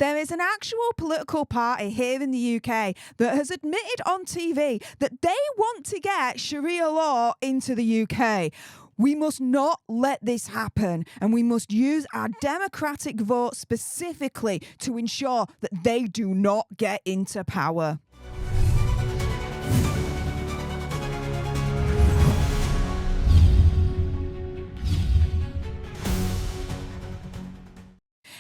There is an actual political party here in the UK that has admitted on TV that they want to get Sharia law into the UK. We must not let this happen, and we must use our democratic vote specifically to ensure that they do not get into power.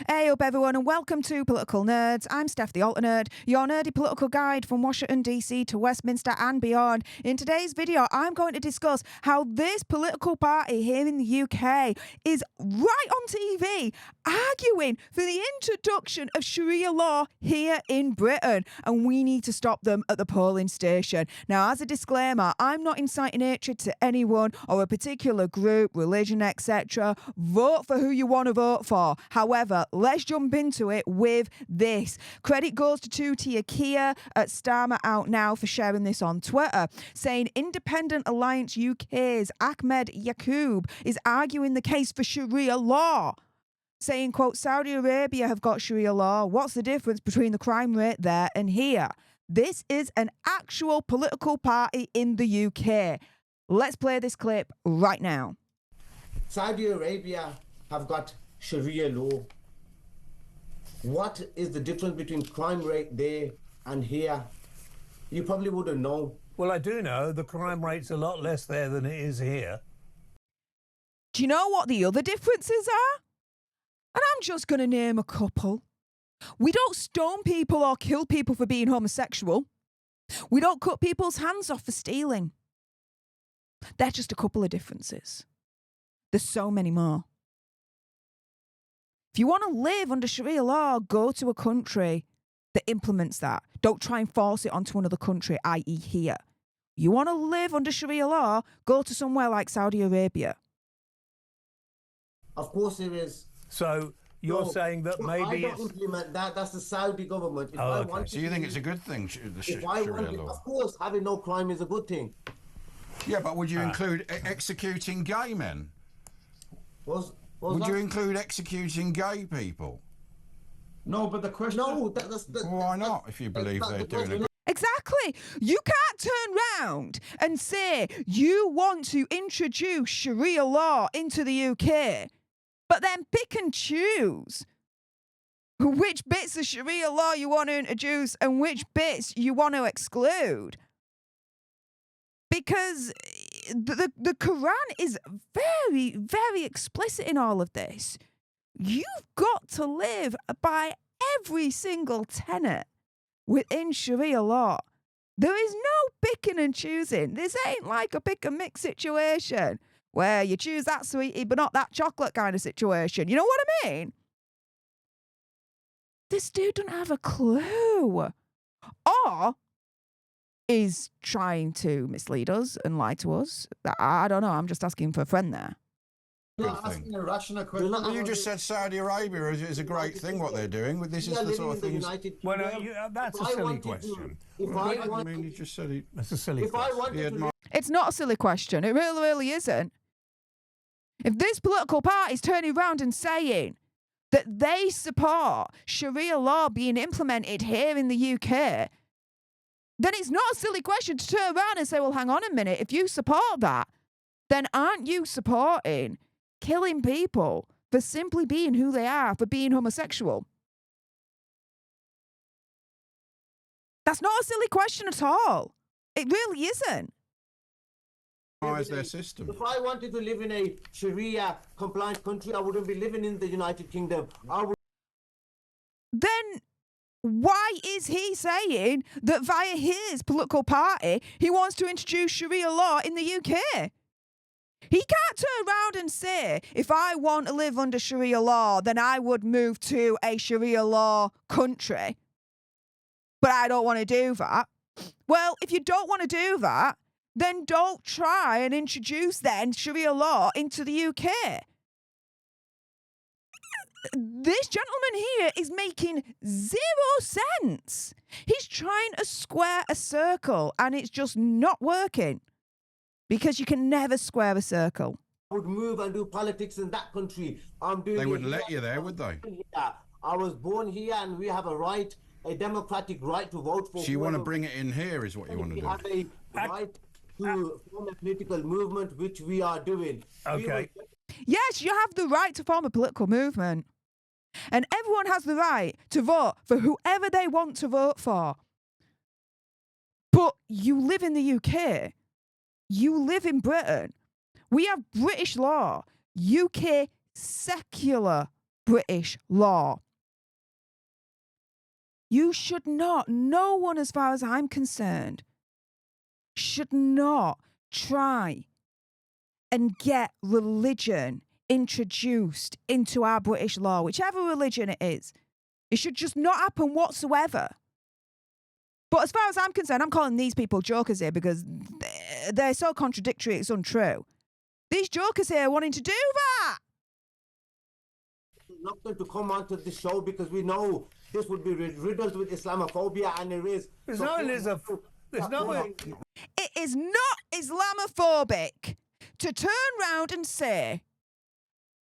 Hey up everyone and welcome to Political Nerds. I'm Steph the Alter Nerd, your nerdy political guide from Washington DC to Westminster and beyond. In today's video I'm going to discuss how this political party here in the UK is right on TV arguing for the introduction of Sharia law here in Britain, and we need to stop them at the polling station. Now, as a disclaimer, I'm not inciting hatred to anyone or a particular group, religion, etc. Vote for who you want to vote for. However, let's jump into it with this. Credit goes to two-tier Keir at Starmer out now for sharing this on Twitter, saying Independent Alliance UK's Ahmed Yaqub is arguing the case for Sharia law, saying, quote, Saudi Arabia have got Sharia law. What's the difference between the crime rate there and here? This is an actual political party in the UK. Let's play this clip right now. Saudi Arabia have got Sharia law. What is the difference between crime rate there and here? You probably wouldn't know. Well, I do know the crime rate's a lot less there than it is here. Do you know what the other differences are? And I'm just going to name a couple. We don't stone people or kill people for being homosexual. We don't cut people's hands off for stealing. They're just a couple of differences. There's so many more. If you want to live under Sharia law, go to a country that implements that. Don't try and force it onto another country, i.e. here. You want to live under Sharia law, go to somewhere like Saudi Arabia. Of course there is. So you're saying that maybe I don't implement that. That's the Saudi government. If I want So you think it's a good thing, the Sharia law? Of course, having no crime is a good thing. Yeah, but would you include executing gay men? Would you include executing gay people? No, but the question... No, why not, if you believe they're doing a good... Exactly. You can't turn round and say you want to introduce Sharia law into the UK, but then pick and choose which bits of Sharia law you want to introduce and which bits you want to exclude. Because the Quran is very, very explicit in all of this. You've got to live by every single tenet within Sharia law. There is no picking and choosing. This ain't like a pick and mix situation where you choose that sweetie but not that chocolate kind of situation. You know what I mean? This dude don't have a clue. Or is trying to mislead us and lie to us. I don't know. I'm just asking for a friend there. You're asking a rational question. You just said Saudi Arabia is a great thing, what they're doing. This is the sort of thing... Well, that's a silly question. I mean, you just said it. That's a silly question. It's not a silly question. It really, really isn't. If this political party is turning around and saying that they support Sharia law being implemented here in the UK, then it's not a silly question to turn around and say, well, hang on a minute, if you support that, then aren't you supporting killing people for simply being who they are, for being homosexual? That's not a silly question at all. It really isn't. Why is their system? If I wanted to live in a Sharia compliant country, I wouldn't be living in the United Kingdom. Then why is he saying that via his political party, he wants to introduce Sharia law in the UK? He can't turn around and say, if I want to live under Sharia law, then I would move to a Sharia law country. But I don't want to do that. Well, if you don't want to do that, then don't try and introduce then Sharia law into the UK. This gentleman here is making 0 sense. He's trying to square a circle and it's just not working. Because you can never square a circle. I would move and do politics in that country. They wouldn't let you there, would they? Yeah. I was born here and we have a right, a democratic right to vote for. So you want to bring it in here, is what you want to We do? have a right to form a political movement, which we are doing. Okay. Yes, you have the right to form a political movement. And everyone has the right to vote for whoever they want to vote for. But you live in the UK. You live in Britain. We have British law, UK secular British law. You should not, no one as far as I'm concerned, should not try and get religion introduced into our British law, whichever religion it is. It should just not happen whatsoever. But as far as I'm concerned, I'm calling these people jokers here because they're so contradictory, it's untrue. These jokers here are wanting to do that. Not going to come onto the show because we know this would be riddled with Islamophobia, and there is. There's no. It is not Islamophobic to turn round and say,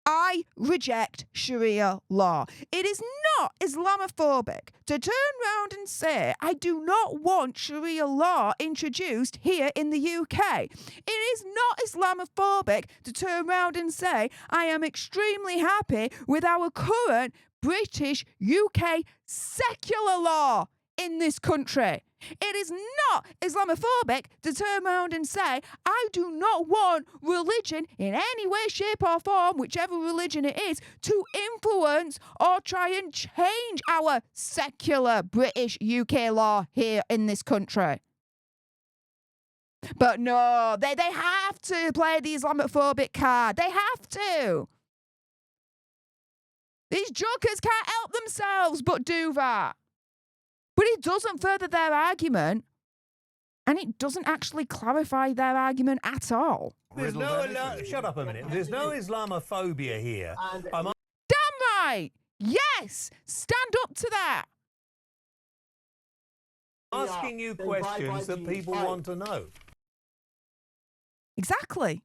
I reject Sharia law. It is not Islamophobic to turn round and say, I do not want Sharia law introduced here in the UK. It is not Islamophobic to turn round and say, I am extremely happy with our current British UK secular law in this country. It is not Islamophobic to turn around and say, I do not want religion in any way, shape or form, whichever religion it is, to influence or try and change our secular British UK law here in this country. But no, they have to play the Islamophobic card. They have to. These jokers can't help themselves but do that. But it doesn't further their argument, and it doesn't actually clarify their argument at all. There's no. Shut up a minute. There's no Islamophobia here. Damn right! Yes! Stand up to that! I'm asking you questions that people want to know. Exactly.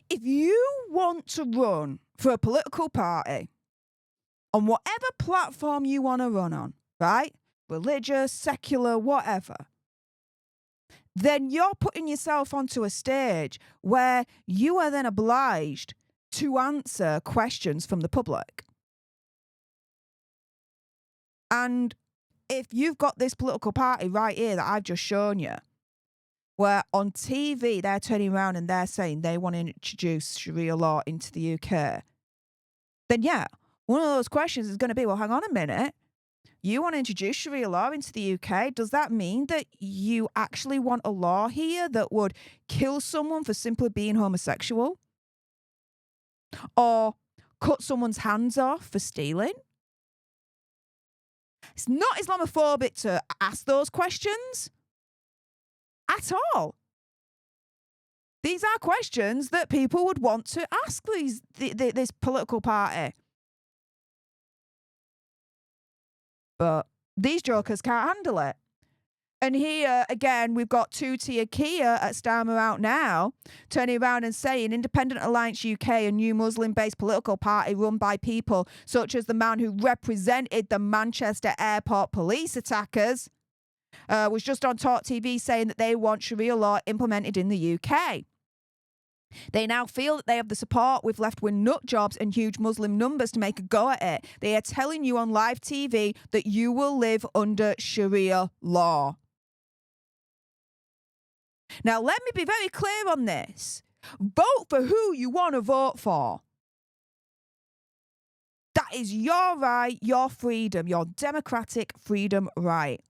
If you want to run for a political party on whatever platform you want to run on, right? Religious, secular, whatever. Then you're putting yourself onto a stage where you are then obliged to answer questions from the public. And if you've got this political party right here that I've just shown you, where on TV they're turning around and they're saying they want to introduce Sharia law into the UK, then yeah, one of those questions is going to be, well, hang on a minute. You want to introduce Sharia law into the UK? Does that mean that you actually want a law here that would kill someone for simply being homosexual? Or cut someone's hands off for stealing? It's not Islamophobic to ask those questions at all. These are questions that people would want to ask this political party. But these jokers can't handle it. And here, again, we've got two-tier Keir at Starmer out now, turning around and saying Independent Alliance UK, a new Muslim-based political party run by people such as the man who represented the Manchester airport police attackers, was just on Talk TV saying that they want Sharia law implemented in the UK. They now feel that they have the support with left-wing nut jobs and huge Muslim numbers to make a go at it. They are telling you on live TV that you will live under Sharia law. Now, let me be very clear on this. Vote for who you want to vote for. That is your right, your freedom, your democratic freedom right.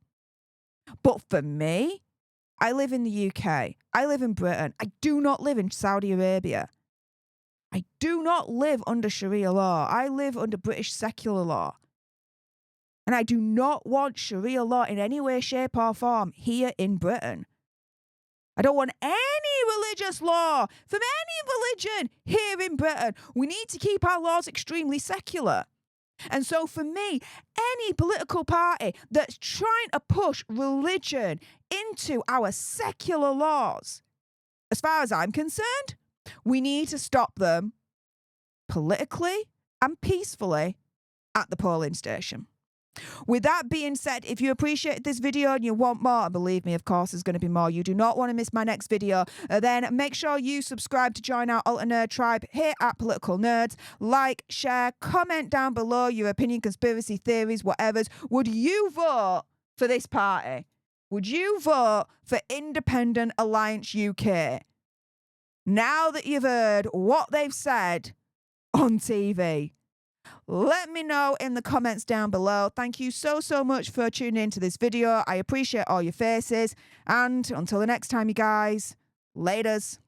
But for me, I live in the UK. I live in Britain. I do not live in Saudi Arabia. I do not live under Sharia law. I live under British secular law. And I do not want Sharia law in any way, shape or form here in Britain. I don't want any religious law from any religion here in Britain. We need to keep our laws extremely secular. And so for me, any political party that's trying to push religion into our secular laws, as far as I'm concerned, we need to stop them politically and peacefully at the polling station. With that being said, if you appreciated this video and you want more, and believe me, of course, there's going to be more. You do not want to miss my next video. Then make sure you subscribe to join our Alter Nerd tribe here at Political Nerds. Like, share, comment down below your opinion, conspiracy theories, whatever's. Would you vote for this party? Would you vote for Independent Alliance UK? Now that you've heard what they've said on TV. Let me know in the comments down below. Thank you so much for tuning into this video. I appreciate all your faces. And until the next time, you guys, laters.